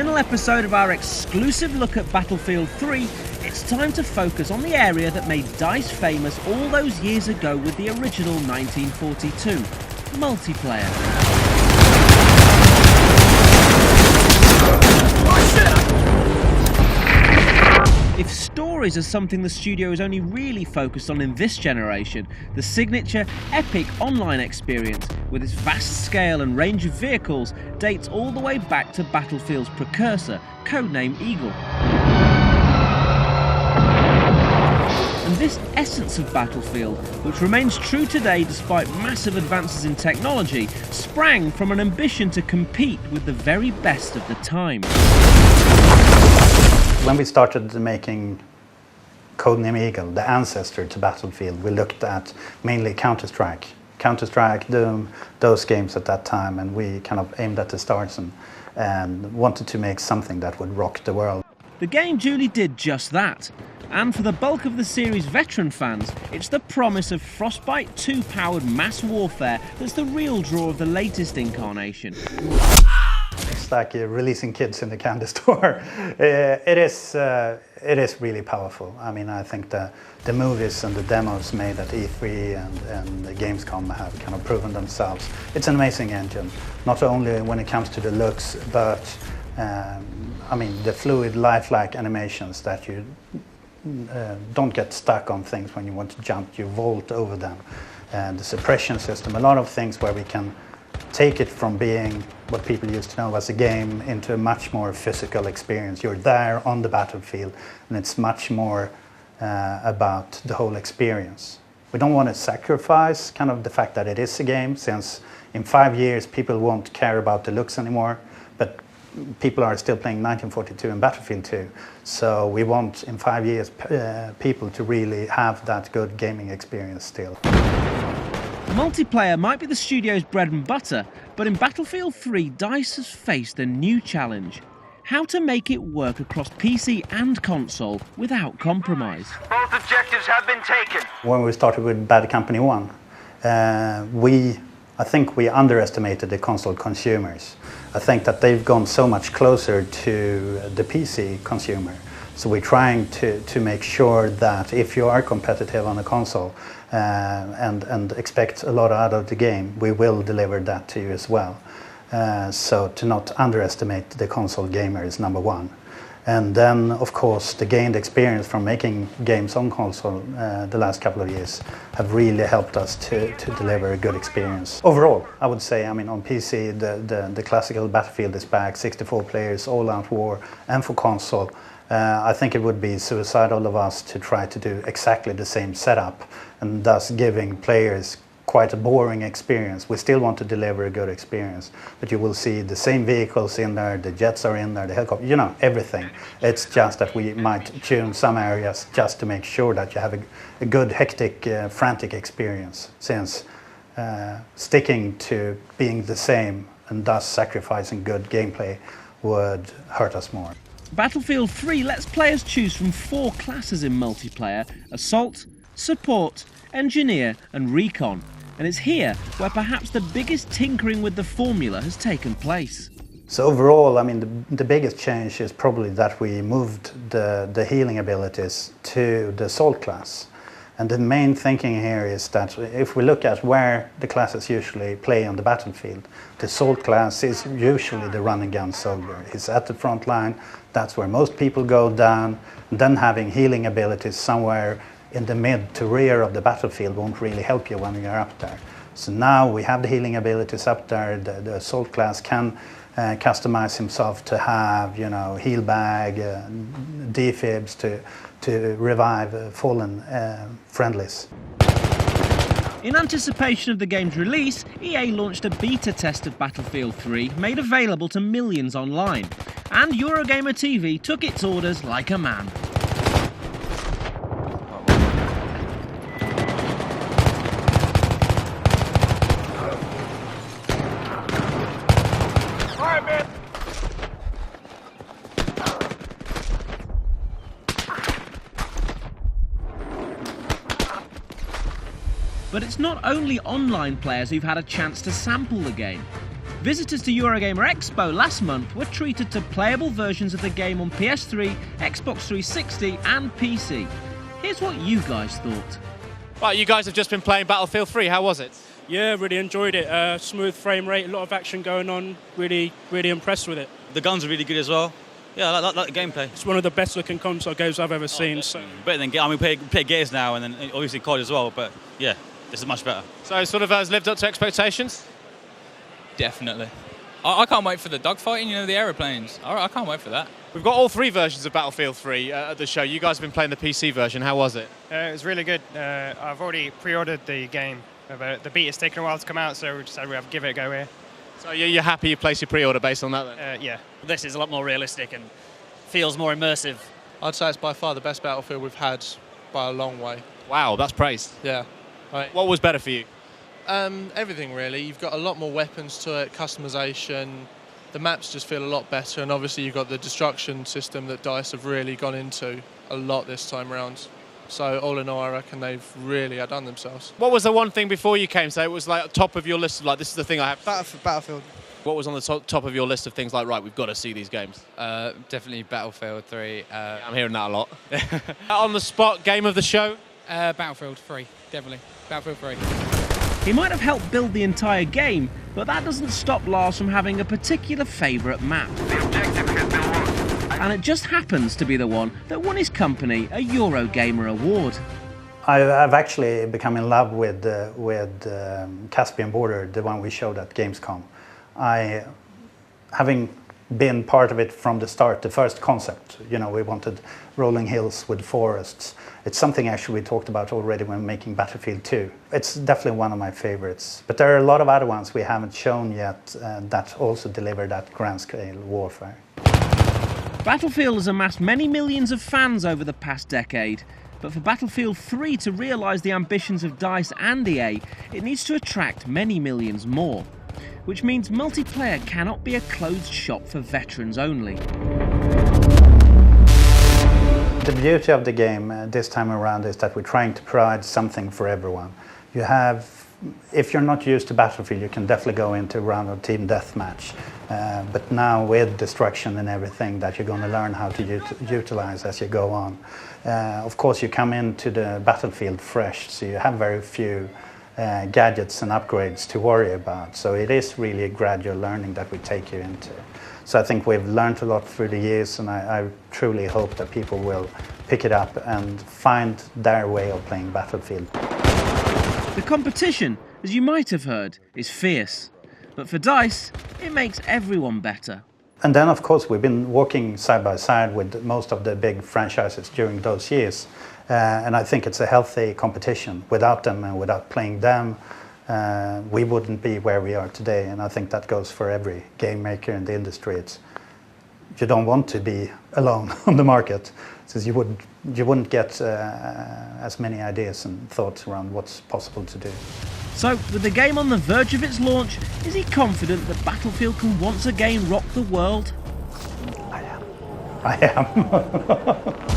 final episode of our exclusive look at Battlefield 3, it's time to focus on the area that made DICE famous all those years ago with the original 1942, multiplayer. If stories are something the studio has only really focused on in this generation, the signature, epic online experience, with its vast scale and range of vehicles, dates all the way back to Battlefield's precursor, codename Eagle. And this essence of Battlefield, which remains true today despite massive advances in technology, sprang from an ambition to compete with the very best of the time. When we started making codename Eagle, the ancestor to Battlefield, we looked at mainly Counter-Strike, Doom, those games at that time, and we kind of aimed at the stars and wanted to make something that would rock the world. The game duly did just that, and for the bulk of the series' veteran fans, it's the promise of Frostbite 2-powered mass warfare that's the real draw of the latest incarnation. It's like releasing kids in the candy store. It is really powerful. I mean, I think the movies and the demos made at E3 and the Gamescom have kind of proven themselves. It's an amazing engine, not only when it comes to the looks, but I mean, the fluid, lifelike animations that you don't get stuck on things when you want to jump, you vault over them. And the suppression system, a lot of things where we can take it from being what people used to know as a game into a much more physical experience. You're there on the battlefield, and it's much more about the whole experience. We don't want to sacrifice kind of the fact that it is a game, since in 5 years people won't care about the looks anymore, but people are still playing 1942 and Battlefield 2. So we want in 5 years people to really have that good gaming experience still. Multiplayer might be the studio's bread and butter, but in Battlefield 3, DICE has faced a new challenge: how to make it work across PC and console without compromise. Both objectives have been taken. When we started with Bad Company 1, I think we underestimated the console consumers. I think that they've gone so much closer to the PC consumer. So we're trying to make sure that if you are competitive on a console and expect a lot out of the game, we will deliver that to you as well. So to not underestimate the console gamer is number one. And then, of course, the gained experience from making games on console the last couple of years have really helped us to deliver a good experience. Overall, I would say, I mean, on PC, the classical Battlefield is back, 64 players, all-out war, and for console, I think it would be suicidal of us to try to do exactly the same setup, and thus giving players quite a boring experience. We still want to deliver a good experience, but you will see the same vehicles in there, the jets are in there, the helicopter, you know, everything. It's just that we might tune some areas just to make sure that you have a good, hectic, frantic experience, since sticking to being the same and thus sacrificing good gameplay would hurt us more. Battlefield 3 lets players choose from 4 classes in multiplayer: Assault, Support, Engineer and Recon. And it's here where perhaps the biggest tinkering with the formula has taken place. So overall, I mean, the biggest change is probably that we moved the healing abilities to the Assault class. And the main thinking here is that if we look at where the classes usually play on the battlefield, the Assault class is usually the run and gun soldier. It's at the front line, that's where most people go down, and then having healing abilities somewhere in the mid to rear of the battlefield won't really help you when you're up there. So now we have the healing abilities up there. The Assault class can customize himself to have, you know, heal bag, defibs to revive fallen friendlies. In anticipation of the game's release, EA launched a beta test of Battlefield 3 made available to millions online, and Eurogamer TV took its orders like a man. But it's not only online players who've had a chance to sample the game. Visitors to Eurogamer Expo last month were treated to playable versions of the game on PS3, Xbox 360 and PC. Here's what you guys thought. Right, you guys have just been playing Battlefield 3, how was it? Yeah, really enjoyed it. Smooth frame rate, a lot of action going on. Really impressed with it. The guns are really good as well. Yeah, I like the gameplay. It's one of the best looking console games I've ever seen. So. Better than we play Gears now, and then obviously COD as well. But yeah, this is much better. So it sort of has lived up to expectations? Definitely. I can't wait for the dogfighting, the aeroplanes. I can't wait for that. We've got all 3 versions of Battlefield 3 at the show. You guys have been playing the PC version. How was it? It was really good. I've already pre-ordered the game. The beta's taken a while to come out, so we decided we have to give it a go here. So you're happy you placed your pre-order based on that then? Yeah. This is a lot more realistic and feels more immersive. I'd say it's by far the best Battlefield we've had by a long way. Wow, that's praise. Yeah. Right. What was better for you? Everything really. You've got a lot more weapons to it, customization. The maps just feel a lot better, and obviously you've got the destruction system that DICE have really gone into a lot this time round. So all in all, I reckon they've really outdone themselves. What was the one thing before you came? So it was like top of your list, like this is the thing I have. Battlefield. What was on the top of your list of things like, right, we've got to see these games? Definitely Battlefield 3. I'm hearing that a lot. On the spot, game of the show? Battlefield 3, definitely. Battlefield 3. He might have helped build the entire game, but that doesn't stop Lars from having a particular favourite map. The objective has been lost. And it just happens to be the one that won his company a Eurogamer award. I've actually become in love with Caspian Border, the one we showed at Gamescom. Having been part of it from the start, the first concept, we wanted rolling hills with forests. It's something actually we talked about already when making Battlefield 2. It's definitely one of my favorites. But there are a lot of other ones we haven't shown yet that also deliver that grand-scale warfare. Battlefield has amassed many millions of fans over the past decade, but for Battlefield 3 to realise the ambitions of DICE and EA, it needs to attract many millions more, which means multiplayer cannot be a closed shop for veterans only. The beauty of the game this time around is that we're trying to provide something for everyone. If you're not used to Battlefield, you can definitely go into a round of team deathmatch. But now with destruction and everything that you're going to learn how to utilize as you go on. Of course, you come into the Battlefield fresh, so you have very few gadgets and upgrades to worry about. So it is really a gradual learning that we take you into. So I think we've learned a lot through the years, and I truly hope that people will pick it up and find their way of playing Battlefield. The competition, as you might have heard, is fierce. But for DICE, it makes everyone better. And then, of course, we've been working side by side with most of the big franchises during those years. And I think it's a healthy competition. Without them and without playing them, we wouldn't be where we are today. And I think that goes for every game maker in the industry. You don't want to be alone on the market, since you wouldn't get as many ideas and thoughts around what's possible to do. So, with the game on the verge of its launch, is he confident that Battlefield can once again rock the world? I am.